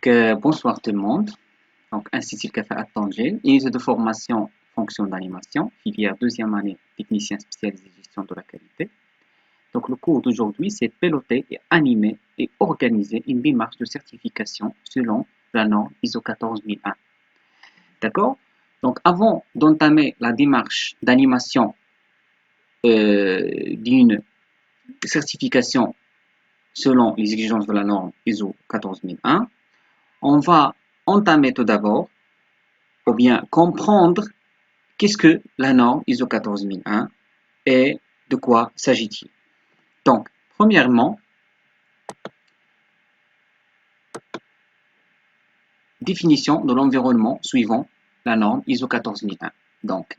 Bonsoir tout le monde. Donc, Institut Kafa à Tanger, unité de formation fonction d'animation, filière deuxième année, technicien spécialisé gestion de la qualité. Donc, le cours d'aujourd'hui, c'est piloter et animer et organiser une démarche de certification selon la norme ISO 14001. D'accord? Donc, avant d'entamer la démarche d'animation d'une certification selon les exigences de la norme ISO 14001, on va entamer tout d'abord, ou bien comprendre qu'est-ce que la norme ISO 14001 et de quoi s'agit-il. Donc, premièrement, définition de l'environnement suivant la norme ISO 14001. Donc,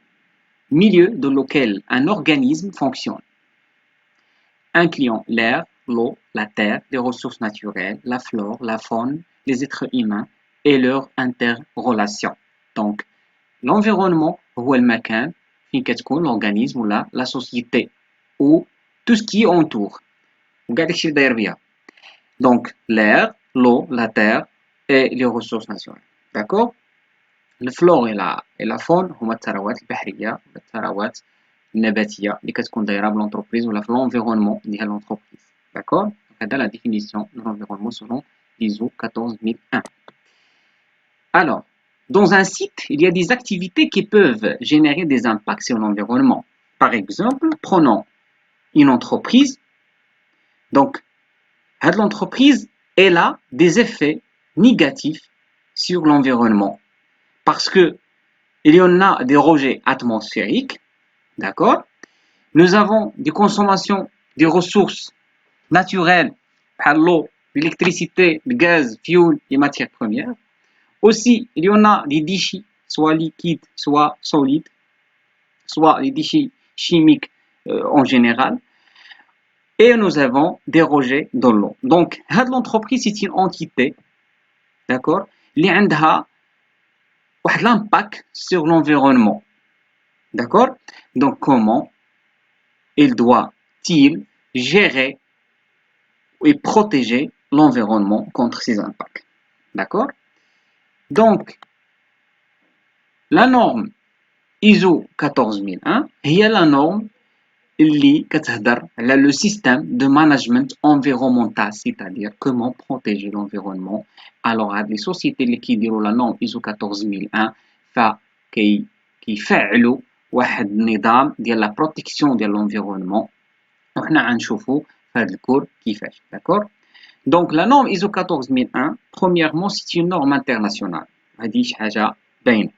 milieu dans lequel un organisme fonctionne, incluant l'air, l'eau, la terre, les ressources naturelles, la flore, la faune, les êtres humains et leurs interrelations. Donc, l'environnement هو المكان فين كتكون l'organisme ولا la société ou tout ce qui entoure وكاع داكشي اللي داير بها. Donc l'air, l'eau, la terre et les ressources naturelles. D'accord? Le flore et la faune هما الثروات البحرية ولا الثروات النباتية اللي كتكون دايرة بلونتربريز ولا في l'environnement ديال l'entreprise. D'accord? هذا la définition de l'environnement selon l'ISO 14001. Alors, dans un site, il y a des activités qui peuvent générer des impacts sur l'environnement. Par exemple, prenons une entreprise. Donc, l'entreprise, elle a des effets négatifs sur l'environnement parce que il y en a des rejets atmosphériques, d'accord? Nous avons des consommations des ressources naturelles, par l'eau, l'électricité, le gaz, fuel et matières premières. Aussi, il y en a des déchets, soit liquides, soit solides, soit des déchets chimiques en général. Et nous avons des rejets dans l'eau. Donc, l'entreprise, c'est une entité, d'accord, qui a l'impact sur l'environnement. D'accord? Donc, comment il doit-il gérer et protéger l'environnement contre ces impacts? D'accord? Donc, la norme ISO 14001 هي la norme اللي كتهضر على le système de management environnemental, c'est-à-dire comment protéger l'environnement. Alors هاد les sociétés اللي كيديروا la norme ISO 14001 كيفعلوا واحد النظام ديال la protection ديال l'environnement وحنا غنشوفوا في هاد الكور كيفاش. D'accord? Donc la norme ISO 14001 premièrement c'est une norme internationale. هذه شي حاجه باينه.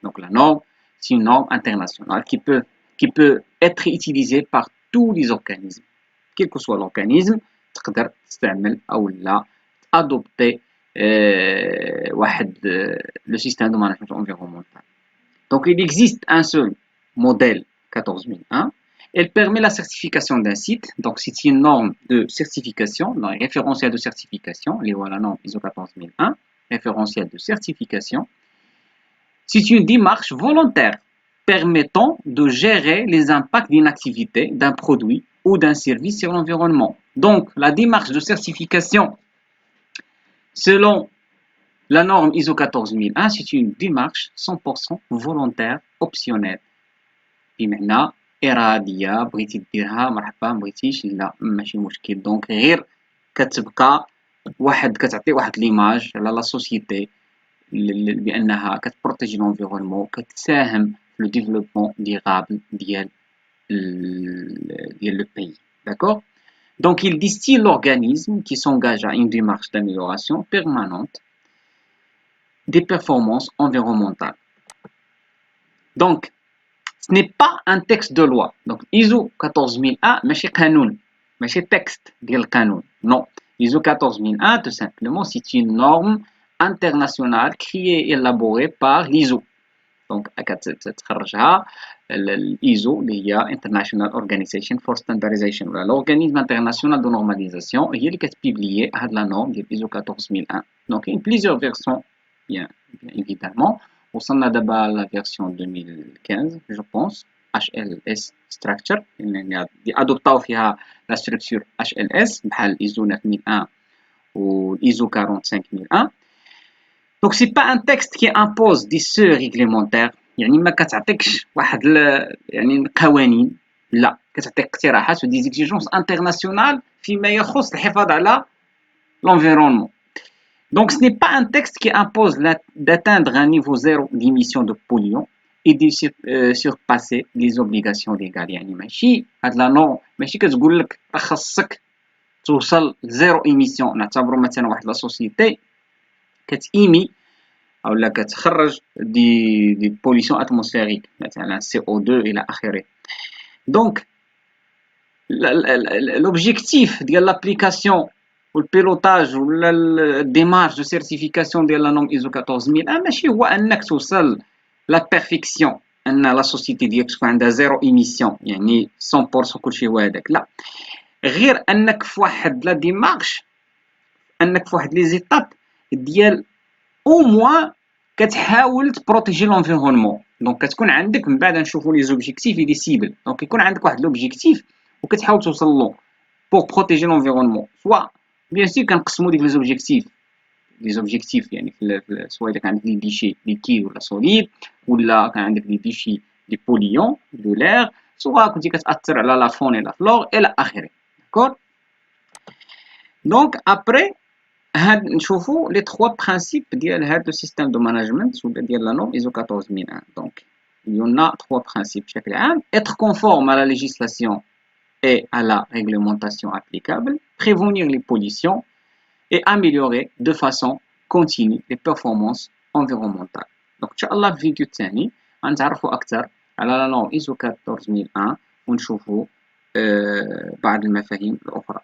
Donc la norme c'est une norme internationale qui peut être utilisée par tous les organismes. Quel que soit l'organisme, تقدر تستعمل أو لا adopter le système de management environnemental. Donc il existe un seul modèle 14001. Elle permet la certification d'un site. Donc c'est une norme de certification, dans les référentiels de certification, les voilà norme ISO 14001, référentiel de certification. C'est une démarche volontaire permettant de gérer les impacts d'une activité, d'un produit ou d'un service sur l'environnement. Donc, la démarche de certification selon la norme ISO 14001, c'est une démarche 100% volontaire, optionnelle. بمعنى إرادية بغيتي ديرها مرحبا مبغيتيش لا ماشي مشكل. دونك غير كتبقى كتعطي واحد ليماج على لا سوسيتي بأنها كتبروتيجي l'environnement كتساهم في le développement durable ديال le pays. D'accord? Donc il distille l'organisme qui s'engage à une démarche d'amélioration permanente des performances environnementales. Donc ce n'est pas un texte de loi. Donc ISO 14001 ماشي قانون ماشي texte ديال القانون. Non, ISO 14001 tout simplement c'est une norme internationale créée et élaborée par l'ISO. Donc كتخرجها l'ISO اللي هي International Organization for Standardization ولا l'organisme international de normalisation هي اللي كتبيبليي هاد la norme ديال ISO 14001. Donc il y a plusieurs versions bien évidemment. وصلنا دابا la version 2015 je pense HLS structure اللي adoptaو فيها la structure HLS بحال ISO 9001 و ISO 45001. Donc c'est pas un texte qui impose des seuils réglementaires يعني ما كتعطيكش واحد يعني القوانين لا كتعطيك اقتراحات ودي زيكزيجونس انترناسيونال فيما يخص الحفاظ على l'environnement. Donc ce n'est pas un texte qui impose d'atteindre un niveau zéro d'émission de polluants et de surpasser les obligations légales يعني ماشي هاد لا نورم ماشي كتقول لك راه خاصك توصل لزيرو ايميسيون نعتبروا مثلا واحد لا سوسيتي كتيمي او لا كتخرج دي بوليسيون اتموسفيريك مثلا CO2 الى اخره. دونك l'objectif ديال l'application والبيلوتاج ولا الديمارش دو سيرتيفيكاسيون ديال لا نورم ايزو 14001 ماشي هو انك توصل لا بيرفيكسيون ان لا سوسيتي ديالك تكون عندها زيرو ايميسيون يعني 100% كلشي هو هذاك لا غير انك في واحد لا ديمارش انك في واحد لي زيتاب ديال او موان كتحاول تبروتيجي لونفيرونمون. دونك كتكون عندك من بعد نشوفوا لي زوبجيكتيف اي دي سيبل. دونك يكون عندك واحد لوبجيكتيف وكتحاول توصل له بور بروتيجي لونفيرونمون. سوا بيان سور كنقسموا ديك لي زوبجيكتيف يعني سواء اذا كان عندك دي ديشي ليكيد ولا سوليد ولا كان عندك دي ديشي دي بوليون دو لير سواء كنتي كتاثر على لا فون اي لا فلور الى اخره. داكور. دونك ابري هاد نشوفوا لي 3 برينسيپ ديال هاد لو سيستيم دو ماناجمنت ولا ديال لا نورم ايزو 14001. دونك il y en a 3 principes بشكل عام: être conforme à la législation et à la réglementation applicable, prévenir les pollutions et améliorer de façon continue les performances environnementales. Donc ان شاء الله في الفيديو الثاني غنتعرفوا اكثر على لا نورم ايزو 14001 ونشوفوا بعض المفاهيم الاخرى.